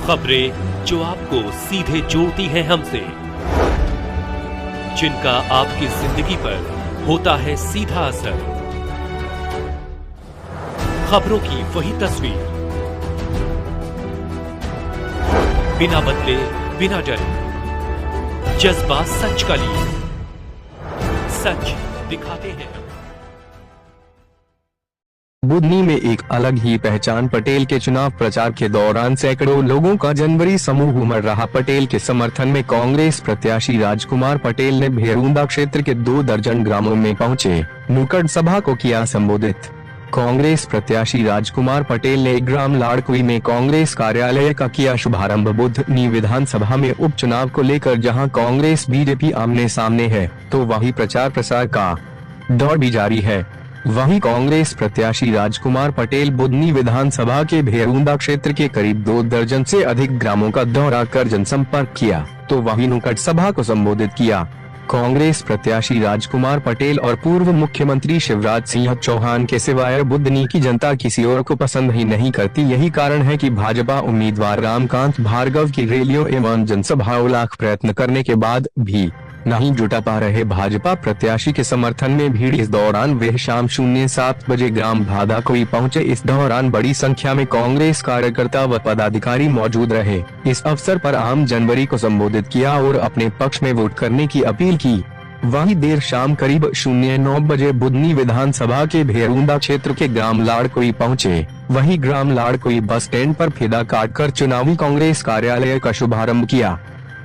खबरें जो आपको सीधे जोड़ती हैं हमसे, जिनका आपकी जिंदगी पर होता है सीधा असर। खबरों की वही तस्वीर, बिना बदले बिना डरे, जज्बा सच का लिए, सच दिखाते हैं। बुधनी में एक अलग ही पहचान। पटेल के चुनाव प्रचार के दौरान सैकड़ों लोगों का जनवरी समूह उमड़ रहा। पटेल के समर्थन में कांग्रेस प्रत्याशी राजकुमार पटेल ने भेरूंदा क्षेत्र के 2 दर्जन ग्रामों में पहुंचे नुक्कड़ सभा को किया संबोधित। कांग्रेस प्रत्याशी राजकुमार पटेल ने ग्राम लाड़कुई में कांग्रेस कार्यालय का किया शुभारंभ। बुधनी विधानसभा में उपचुनाव को लेकर जहां कांग्रेस बीजेपी आमने सामने है, तो वहीं प्रचार प्रसार का दौर भी जारी है। वहीं कांग्रेस प्रत्याशी राजकुमार पटेल बुधनी विधानसभा के भेरूंदा क्षेत्र के करीब 2 दर्जन से अधिक ग्रामों का दौरा कर जनसंपर्क किया, तो वहीं नुक्कड़ सभा को संबोधित किया। कांग्रेस प्रत्याशी राजकुमार पटेल और पूर्व मुख्यमंत्री शिवराज सिंह चौहान के सिवाय बुधनी की जनता किसी और को पसंद ही नहीं करती। यही कारण है कि भाजपा उम्मीदवार रामकांत भार्गव की रैलियों एवं जनसभाओं लाख प्रयत्न करने के बाद भी नहीं जुटा पा रहे। भाजपा प्रत्याशी के समर्थन में भीड़। इस दौरान वे शाम 07 बजे ग्राम भादाकोई पहुंचे। इस दौरान बड़ी संख्या में कांग्रेस कार्यकर्ता व पदाधिकारी मौजूद रहे। इस अवसर पर आम जनवरी को संबोधित किया और अपने पक्ष में वोट करने की अपील की। वहीं देर शाम करीब 09 बजे बुधनी विधानसभा के भेरूंदा क्षेत्र के ग्राम लाड़कोई पहुंचे। वहीं ग्राम लाड़कोई बस स्टैंड पर फीता काटकर चुनावी कांग्रेस कार्यालय का शुभारंभ किया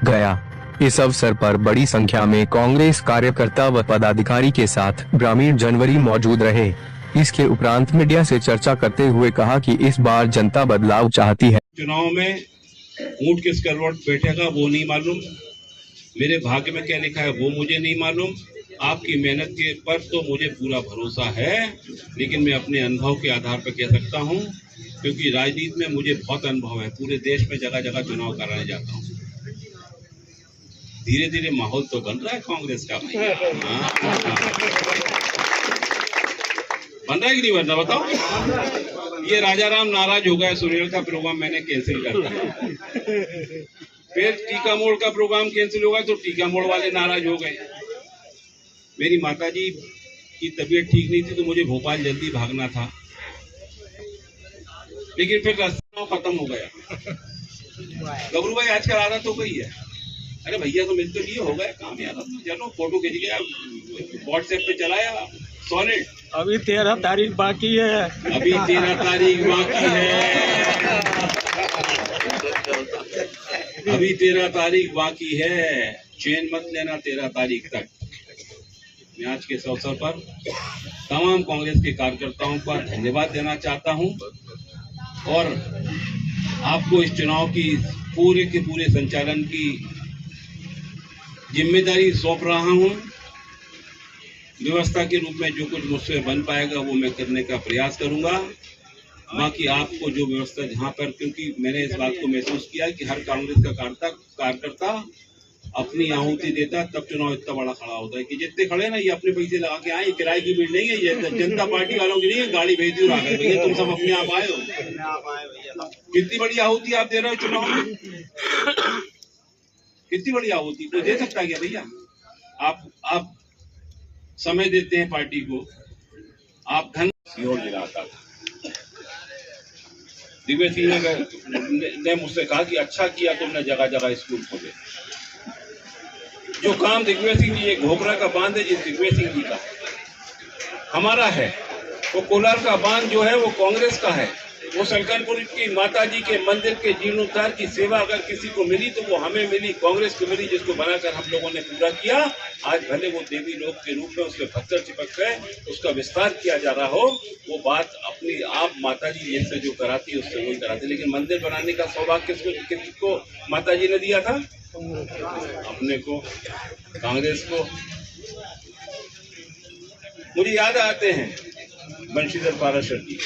गया। इस अवसर पर बड़ी संख्या में कांग्रेस कार्यकर्ता व पदाधिकारी के साथ ग्रामीण जनवरी मौजूद रहे। इसके उपरांत मीडिया से चर्चा करते हुए कहा कि इस बार जनता बदलाव चाहती है। चुनाव में ऊंट किस करवट बैठेगा वो नहीं मालूम, मेरे भाग्य में क्या लिखा है वो मुझे नहीं मालूम। आपकी मेहनत के पर तो मुझे पूरा भरोसा है, लेकिन मैं अपने अनुभव के आधार पर कह सकता हूँ, क्योंकि राजनीति में मुझे बहुत अनुभव है। पूरे देश में जगह जगह चुनाव कराने जाता हूँ। धीरे धीरे माहौल तो बन रहा है कांग्रेस का। बन रहा है कि नहीं बन रहा बताओ। ये राजा राम नाराज हो गया, सुनील का प्रोग्राम मैंने कैंसिल कर दिया। फिर टीका मोड़ का प्रोग्राम कैंसिल होगा तो टीका मोड़ वाले नाराज हो गए। मेरी माताजी की तबीयत ठीक नहीं थी तो मुझे भोपाल जल्दी भागना था, लेकिन फिर रास्ता खत्म हो गया। गबरू भाई आजकल आदत हो गई है, अरे भैया तो मिलते लिए हो गए काम यार, चलो फोटो खींच गया व्हाट्सएप पे चलाया सॉलिड। अभी 13 तारीख बाकी है, अभी 13 तारीख बाकी है, अभी 13 तारीख बाकी है। चैन मत लेना 13 तारीख तक। मैं आज के इस अवसर पर तमाम कांग्रेस के कार्यकर्ताओं का धन्यवाद देना चाहता हूं और आपको इस चुनाव की पूरे के पूरे संचालन की जिम्मेदारी सौंप रहा हूं। व्यवस्था के रूप में जो कुछ मुझसे बन पाएगा वो मैं करने का प्रयास करूंगा। बाकी आपको जो व्यवस्था जहां पर, क्योंकि मैंने इस बात को महसूस किया कि हर कांग्रेस का कार्यकर्ता अपनी आहुति देता तब चुनाव इतना बड़ा खड़ा होता है कि जितने खड़े ना ये अपने पैसे लगा के आए, किराए की भीड़ नहीं है, ये जनता पार्टी वालों की नहीं है। गाड़ी भेज दी आगे भैया तुम सब अपने आप आए हो। कितनी बड़ी आहुति आप दे रहे हो चुनाव में, कितनी बड़ी आहुति कोई दे सकता है क्या भैया? आप समय देते हैं पार्टी को, आप धन सीहोर जिला का दिव्य सिंह ने मुझसे कहा कि अच्छा किया तुमने जगह जगह स्कूल खोले। जो काम दिग्विजय सिंह जी, ये घोघरा का बांध है जिस दिग्विजय सिंह जी का हमारा है, वो कोलार का बांध जो है वो कांग्रेस का है। वो सलकनपुर की माता जी के मंदिर के जीर्णोद्धार की सेवा अगर किसी को मिली तो वो हमें मिली, कांग्रेस को मिली, जिसको बनाकर हम लोगों ने पूरा किया। आज भले वो देवी लोक के रूप में उसके पत्थर चिपक गए, उसका विस्तार किया जा रहा हो, वो बात अपनी आप माता जी जिनसे जो कराती है उससे वही कराती, लेकिन मंदिर बनाने का सौभाग्य किसको माता जी ने दिया था? अपने को, कांग्रेस को। मुझे याद आते हैं बंशीधर पाराशर जी,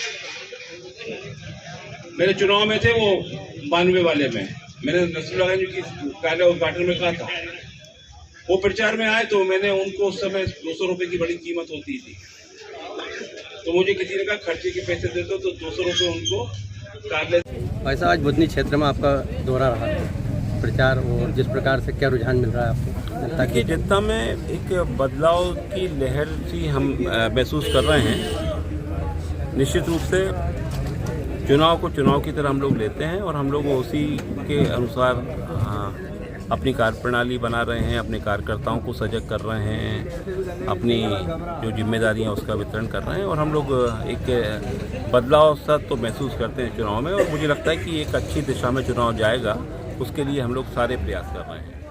मेरे चुनाव में थे वो 92 वाले में, मैंने नसरुल्लाह जी की कार्यालय उद्घाटन में कहा था। वो प्रचार में आए तो मैंने उनको उस समय 200 रुपए की बड़ी कीमत होती थी, तो मुझे किसी ने कहा खर्चे के पैसे दे दो, तो 200 रुपए उनको कार्यालय भाई साहब, आज बुधनी क्षेत्र में आपका दौरा रहा प्रचार, और जिस प्रकार से क्या रुझान मिल रहा है आपको जनता कि जनता में एक बदलाव की लहर सी हम महसूस कर रहे हैं। निश्चित रूप से चुनाव को चुनाव की तरह हम लोग लेते हैं और हम लोग उसी के अनुसार अपनी कार्यप्रणाली बना रहे हैं, अपने कार्यकर्ताओं को सजग कर रहे हैं, अपनी जो जिम्मेदारियां उसका वितरण कर रहे हैं और हम लोग एक बदलाव सा तो महसूस करते हैं चुनाव में। और मुझे लगता है कि एक अच्छी दिशा में चुनाव जाएगा, उसके लिए हम लोग सारे प्रयास कर रहे हैं।